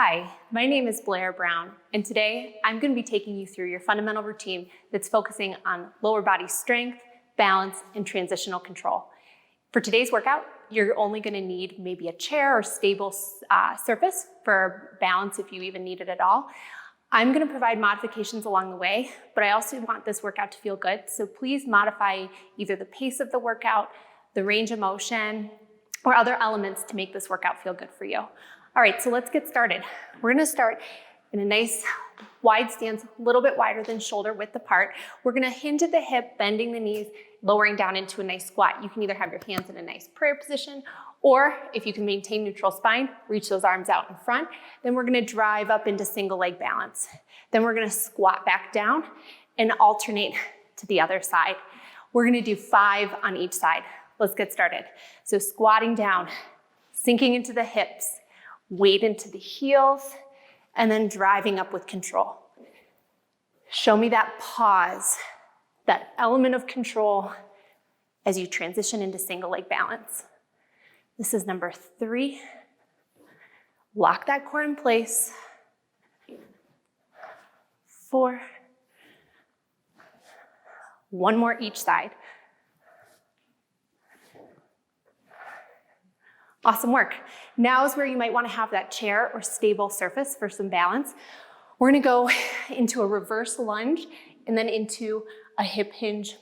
Hi, my name is Blair Brown, and today I'm going to be taking you through your fundamental routine that's focusing on lower body strength, balance, and transitional control. For today's workout, you're only going to need maybe a chair or stable surface for balance if you even need it at all. I'm going to provide modifications along the way, but I also want this workout to feel good, so please modify either the pace of the workout, the range of motion, or other elements to make this workout feel good for you. All right, so let's get started. We're gonna start in a nice wide stance, a little bit wider than shoulder width apart. We're gonna hinge at the hip, bending the knees, lowering down into a nice squat. You can either have your hands in a nice prayer position, or if you can maintain neutral spine, reach those arms out in front. Then we're gonna drive up into single leg balance. Then we're gonna squat back down and alternate to the other side. We're gonna do 5 on each side. Let's get started. So squatting down, sinking into the hips, weight into the heels, and then driving up with control. Show me that pause, that element of control as you transition into single leg balance. This is number 3. Lock that core in place. 4. 1 more each side. Awesome work. Now is where you might want to have that chair or stable surface for some balance. We're going to go into a reverse lunge and then into a hip hinge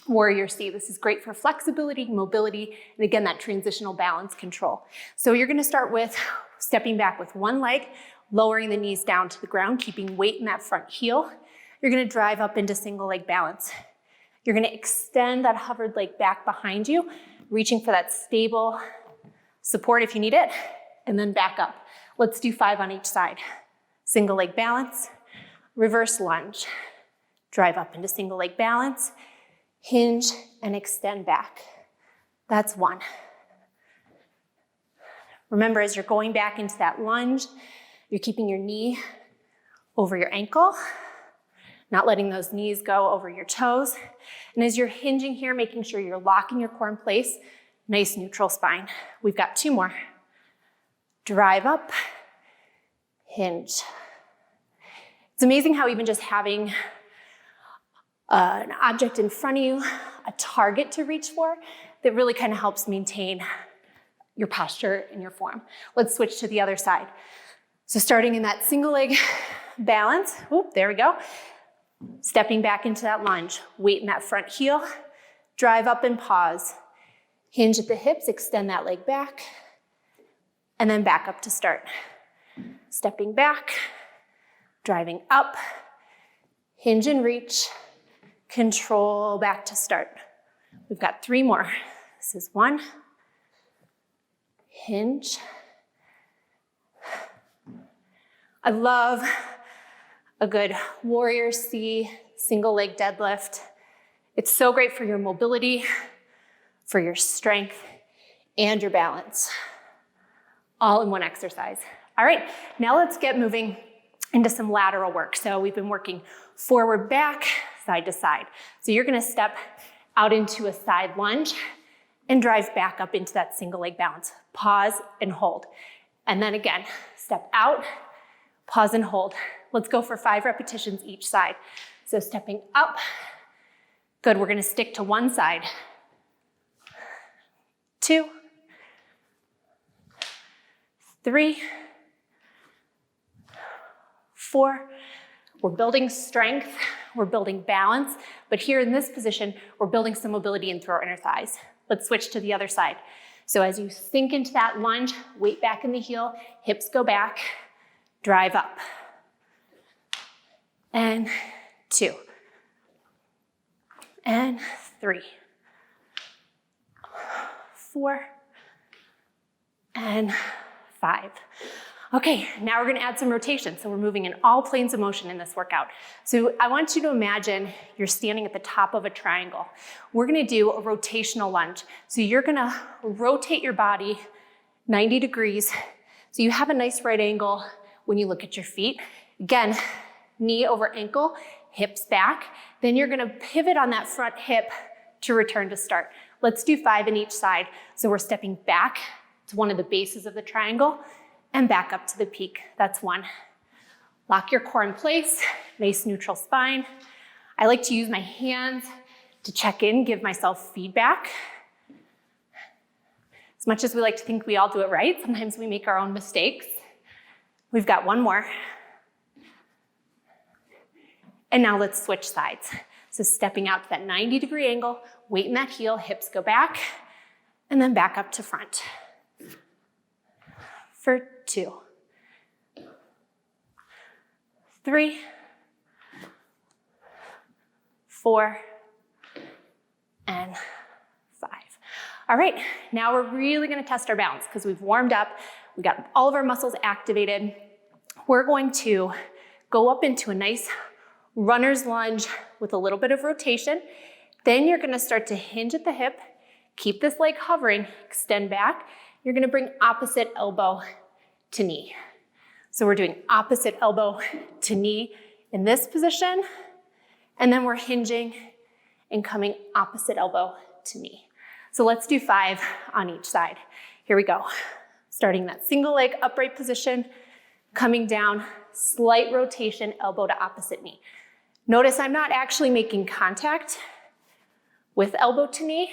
warrior C. This is great for flexibility, mobility, and again, that transitional balance control. So you're going to start with stepping back with one leg, lowering the knees down to the ground, keeping weight in that front heel. You're going to drive up into single leg balance. You're going to extend that hovered leg back behind you, reaching for that stable support if you need it, and then back up. Let's do 5 on each side. Single leg balance, reverse lunge, drive up into single leg balance, hinge and extend back. That's 1. Remember, as you're going back into that lunge, you're keeping your knee over your ankle, not letting those knees go over your toes. And as you're hinging here, making sure you're locking your core in place, nice neutral spine. We've got 2 more. Drive up, hinge. It's amazing how even just having an object in front of you, a target to reach for, that really kind of helps maintain your posture and your form. Let's switch to the other side. So starting in that single leg balance, there we go. Stepping back into that lunge, weight in that front heel, drive up and pause. Hinge at the hips, extend that leg back, and then back up to start. Stepping back, driving up, hinge and reach, control back to start. We've got 3 more. This is 1, hinge. I love a good warrior C, single leg deadlift. It's so great for your mobility, for your strength, and your balance, all in one exercise. All right, now let's get moving into some lateral work. So we've been working forward, back, side to side. So you're gonna step out into a side lunge and drive back up into that single leg balance. Pause and hold. And then again, step out, pause and hold. Let's go for 5 repetitions each side. So stepping up, good, we're gonna stick to one side. 2, 3, 4. We're building strength, we're building balance, but here in this position, we're building some mobility in through our inner thighs. Let's switch to the other side. So as you sink into that lunge, weight back in the heel, hips go back, drive up. And 2. And 3. 4, and 5. Okay, now we're gonna add some rotation. So we're moving in all planes of motion in this workout. So I want you to imagine you're standing at the top of a triangle. We're gonna do a rotational lunge. So you're gonna rotate your body 90 degrees. So you have a nice right angle when you look at your feet. Again, knee over ankle, hips back. Then you're gonna pivot on that front hip to return to start. Let's do 5 in each side. So we're stepping back to one of the bases of the triangle, and back up to the peak. That's 1. Lock your core in place, nice neutral spine. I like to use my hands to check in, give myself feedback. As much as we like to think we all do it right, sometimes we make our own mistakes. We've got 1 more. And now let's switch sides. So stepping out to that 90-degree angle, weight in that heel, hips go back, and then back up to front. For 2, 3, 4, and 5. All right, now we're really gonna test our balance because we've warmed up, we got all of our muscles activated. We're going to go up into a nice runner's lunge with a little bit of rotation. Then you're gonna start to hinge at the hip, keep this leg hovering, extend back. You're gonna bring opposite elbow to knee. So we're doing opposite elbow to knee in this position, and then we're hinging and coming opposite elbow to knee. So let's do 5 on each side. Here we go. Starting that single leg upright position, coming down, slight rotation, elbow to opposite knee. Notice I'm not actually making contact with elbow to knee.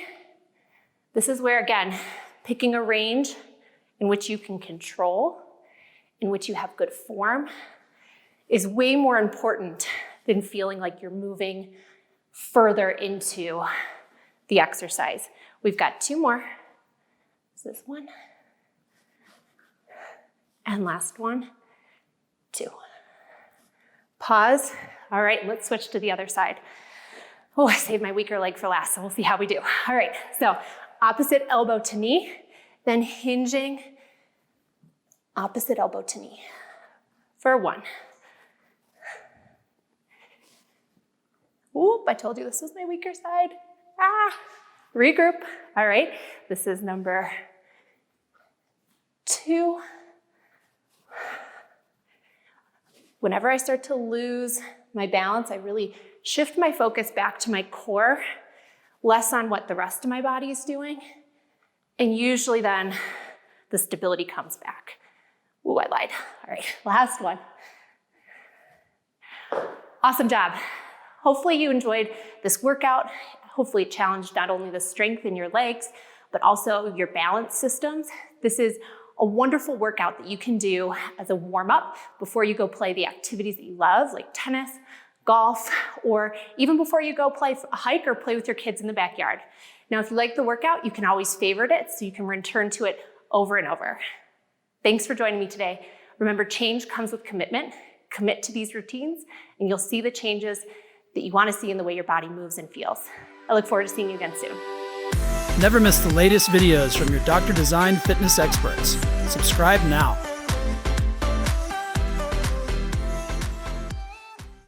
This is where, again, picking a range in which you can control, in which you have good form, is way more important than feeling like you're moving further into the exercise. We've got 2 more. This is 1. And last one, 2. Pause. All right, let's switch to the other side. Oh, I saved my weaker leg for last, so we'll see how we do. All right, so opposite elbow to knee, then hinging, opposite elbow to knee for 1. Oop, I told you this was my weaker side. Regroup. All right, this is number 2. Whenever I start to lose my balance, I really shift my focus back to my core, less on what the rest of my body is doing. And usually then the stability comes back. Ooh, I lied. All right, last one. Awesome job. Hopefully you enjoyed this workout. Hopefully it challenged not only the strength in your legs, but also your balance systems. This is a wonderful workout that you can do as a warm-up before you go play the activities that you love, like tennis, golf, or even before you go play a hike or play with your kids in the backyard. Now, if you like the workout, you can always favorite it so you can return to it over and over. Thanks for joining me today. Remember, change comes with commitment. Commit to these routines, and you'll see the changes that you want to see in the way your body moves and feels. I look forward to seeing you again soon. Never miss the latest videos from your Dr. Design fitness experts. Subscribe now.